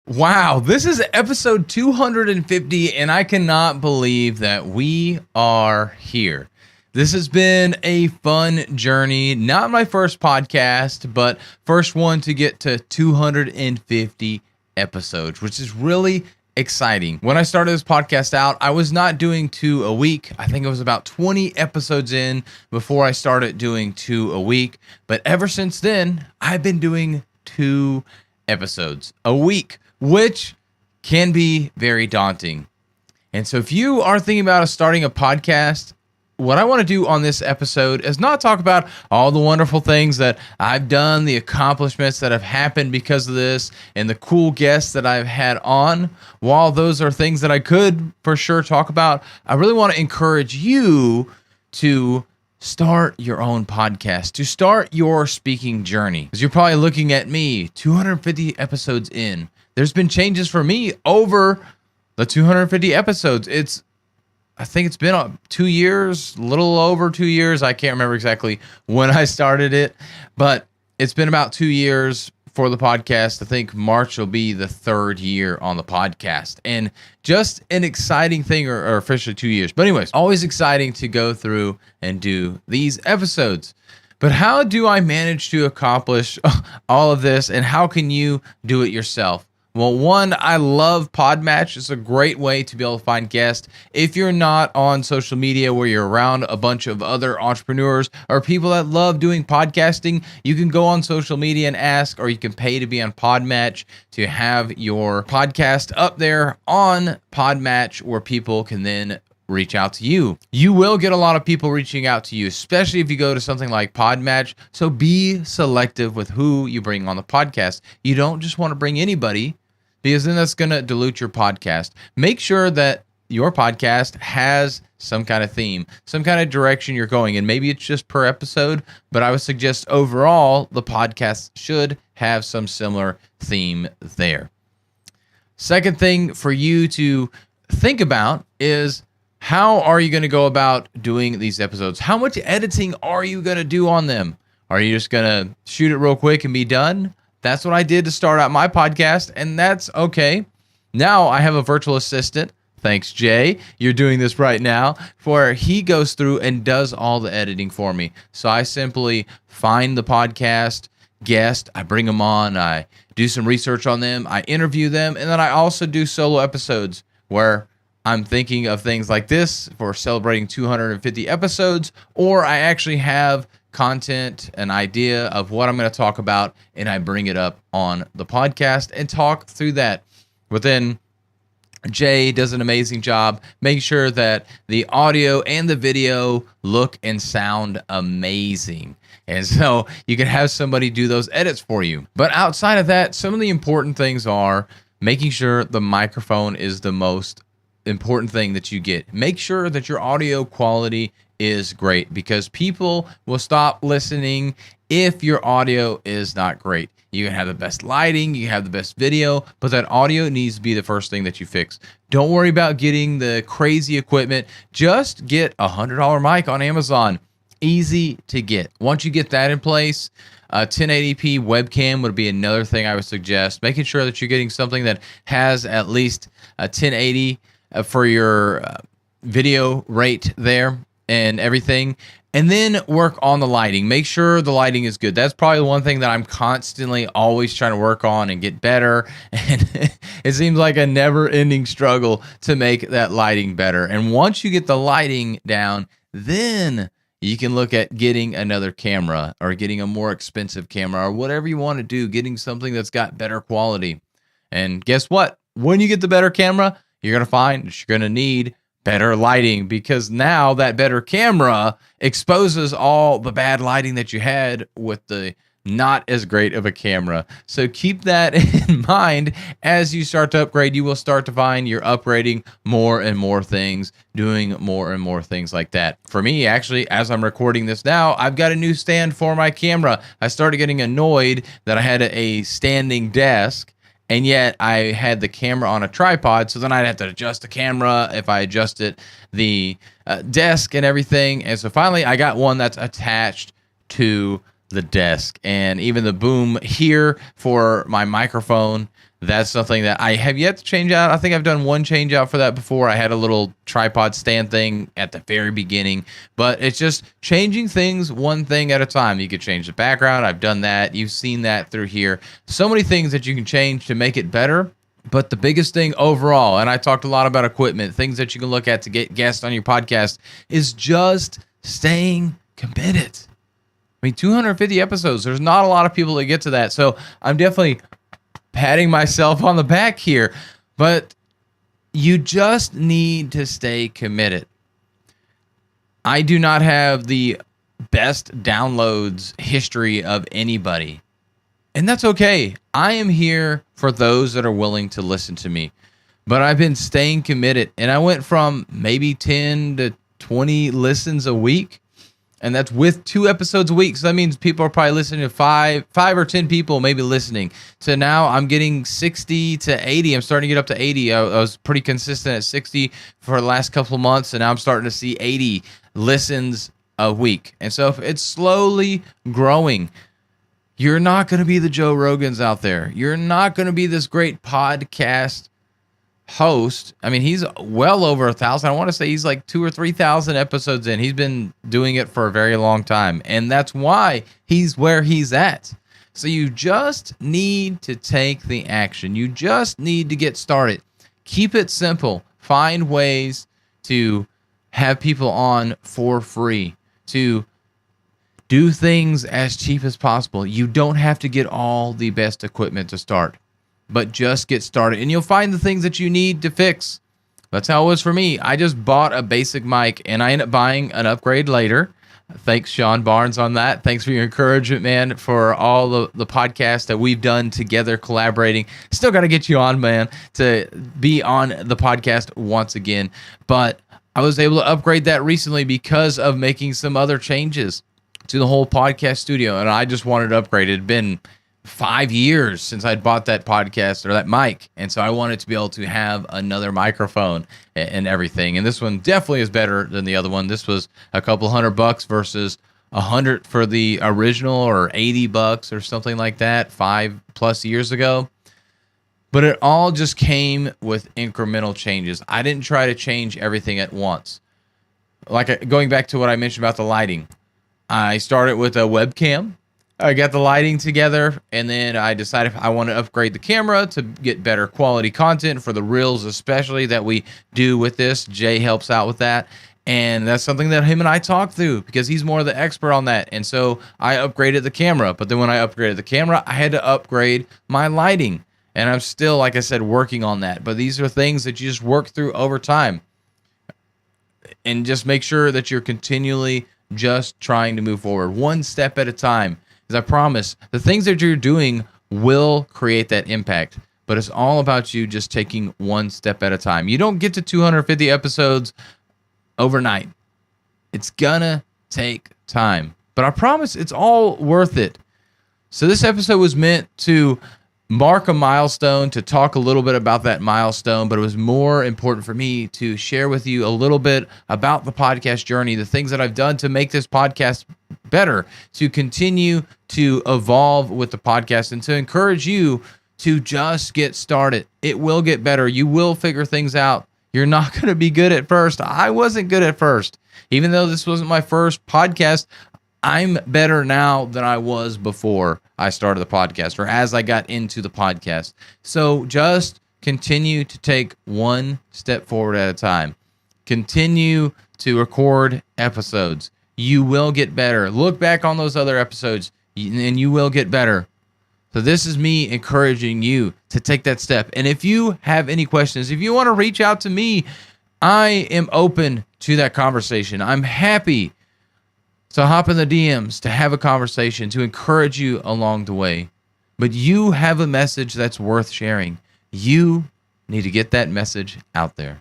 Wow, this is episode 250, and I cannot believe that we are here. This has been a fun journey. Not my first podcast, but first one to get to 250 episodes, which is really exciting. When I started this podcast out, I was not doing 2 a week. I think it was about 20 episodes in before I started doing 2 a week. But ever since then, I've been doing 2 episodes a week, which can be very daunting. And so if you are thinking about starting a podcast, what I want to do on this episode is not talk about all the wonderful things that I've done, the accomplishments that have happened because of this, and the cool guests that I've had on. While those are things that I could for sure talk about, I really want to encourage you to start your own podcast, to start your speaking journey. Because you're probably looking at me, 250 episodes in. There's been changes for me over the 250 episodes. I think it's been 2 years, a little over 2 years. I can't remember exactly when I started it, but it's been about 2 years for the podcast. I think March will be the 3rd year on the podcast, and just an exciting thing, or officially 2 years. But anyways, always exciting to go through and do these episodes. But how do I manage to accomplish all of this, and how can you do it yourself? Well, one, I love Podmatch. It's a great way to be able to find guests. If you're not on social media where you're around a bunch of other entrepreneurs or people that love doing podcasting, you can go on social media and ask, or you can pay to be on Podmatch to have your podcast up there on Podmatch where people can then reach out to you. You will get a lot of people reaching out to you, especially if you go to something like Podmatch. So be selective with who you bring on the podcast. You don't just want to bring anybody, because then that's going to dilute your podcast. Make sure that your podcast has some kind of theme, some kind of direction you're going, and maybe it's just per episode, but I would suggest overall the podcast should have some similar theme there. Second thing for you to think about is, how are you going to go about doing these episodes? How much editing are you going to do on them? Are you just going to shoot it real quick and be done? That's what I did to start out my podcast, and that's okay. Now I have a virtual assistant. Thanks, Jay. You're doing this right now, where he goes through and does all the editing for me. So I simply find the podcast guest, I bring them on, I do some research on them, I interview them, and then I also do solo episodes where I'm thinking of things like this for celebrating 250 episodes, or I actually have content, an idea of what I'm going to talk about, and I bring it up on the podcast and talk through that. But then Jay does an amazing job making sure that the audio and the video look and sound amazing. And so you can have somebody do those edits for you. But outside of that, some of the important things are making sure the microphone is the most important thing that you get. Make sure that your audio quality is great, because people will stop listening if your audio is not great. You can have the best lighting, you can have the best video, but that audio needs to be the first thing that you fix. Don't worry about getting the crazy equipment. Just get a $100 mic on Amazon. Easy to get. Once you get that in place, 1080p webcam would be another thing I would suggest. Making sure that you're getting something that has at least a 1080 for your video rate there and everything. And then work on the lighting. Make sure the lighting is good. That's probably the one thing that I'm constantly always trying to work on and get better. And it seems like a never-ending struggle to make that lighting better. And once you get the lighting down, then you can look at getting another camera, or getting a more expensive camera, or whatever you want to do, getting something that's got better quality. And guess what? When you get the better camera, you're going to find that you're going to need better lighting, because now that better camera exposes all the bad lighting that you had with the not as great of a camera. So keep that in mind as you start to upgrade. You will start to find you're upgrading more and more things, doing more and more things like that. For me, actually, as I'm recording this now, I've got a new stand for my camera. I started getting annoyed that I had a standing desk, and yet I had the camera on a tripod, so then I'd have to adjust the camera if I adjusted the desk and everything. And so finally I got one that's attached to the desk, and even the boom here for my microphone. That's something that I have yet to change out. I think I've done one change out for that before. I had a little tripod stand thing at the very beginning, but it's just changing things one thing at a time. You could change the background. I've done that. You've seen that through here. So many things that you can change to make it better. But the biggest thing overall, and I talked a lot about equipment, things that you can look at to get guests on your podcast, is just staying committed. I mean, 250 episodes, there's not a lot of people that get to that. So I'm definitely patting myself on the back here. But you just need to stay committed. I do not have the best downloads history of anybody. And that's okay. I am here for those that are willing to listen to me. But I've been staying committed. And I went from maybe 10 to 20 listens a week. And that's with 2 episodes a week. So that means people are probably listening to 5 or 10 people maybe listening. So now I'm getting 60 to 80. I'm starting to get up to 80. I was pretty consistent at 60 for the last couple of months. And now I'm starting to see 80 listens a week. And so it's slowly growing. You're not going to be the Joe Rogans out there. You're not going to be this great podcast host. I mean, he's well over 1,000. I want to say he's like 2,000 or 3,000 episodes in. He's been doing it for a very long time. And that's why he's where he's at. So you just need to take the action. You just need to get started. Keep it simple. Find ways to have people on for free, to do things as cheap as possible. You don't have to get all the best equipment to start, but just get started and you'll find the things that you need to fix. That's how it was for me. I just bought a basic mic and I ended up buying an upgrade later. Thanks, Sean Barnes, on that. Thanks for your encouragement, man, for all the podcasts that we've done together, collaborating. Still got to get you on, man, to be on the podcast once again. But I was able to upgrade that recently because of making some other changes to the whole podcast studio, and I just wanted to upgrade. It had been 5 years since I'd bought that podcast or that mic, and so I wanted to be able to have another microphone and everything. And this one definitely is better than the other one. This was a couple $100 versus $100 for the original, or $80 or something like that 5+ years ago. But it all just came with incremental changes. I didn't try to change everything at once. Like going back to what I mentioned about the lighting. I started with a webcam. I got the lighting together, and then I decided I want to upgrade the camera to get better quality content for the reels, especially that we do with this. Jay helps out with that, and that's something that him and I talked through because he's more the expert on that. And so I upgraded the camera, but then when I upgraded the camera, I had to upgrade my lighting, and I'm still, like I said, working on that. But these are things that you just work through over time, and just make sure that you're continually just trying to move forward one step at a time. Because I promise, the things that you're doing will create that impact. But it's all about you just taking one step at a time. You don't get to 250 episodes overnight. It's gonna take time. But I promise it's all worth it. So this episode was meant to mark a milestone, to talk a little bit about that milestone, but it was more important for me to share with you a little bit about the podcast journey, the things that I've done to make this podcast better, to continue to evolve with the podcast, and to encourage you to just get started. It will get better. You will figure things out. You're not going to be good at first. I wasn't good at first. Even though this wasn't my first podcast, I'm better now than I was before I started the podcast, or as I got into the podcast. So just continue to take one step forward at a time. Continue to record episodes. You will get better. Look back on those other episodes, and you will get better. So this is me encouraging you to take that step. And if you have any questions, if you want to reach out to me, I am open to that conversation. I'm happy to hop in the DMs, to have a conversation, to encourage you along the way. But you have a message that's worth sharing. You need to get that message out there.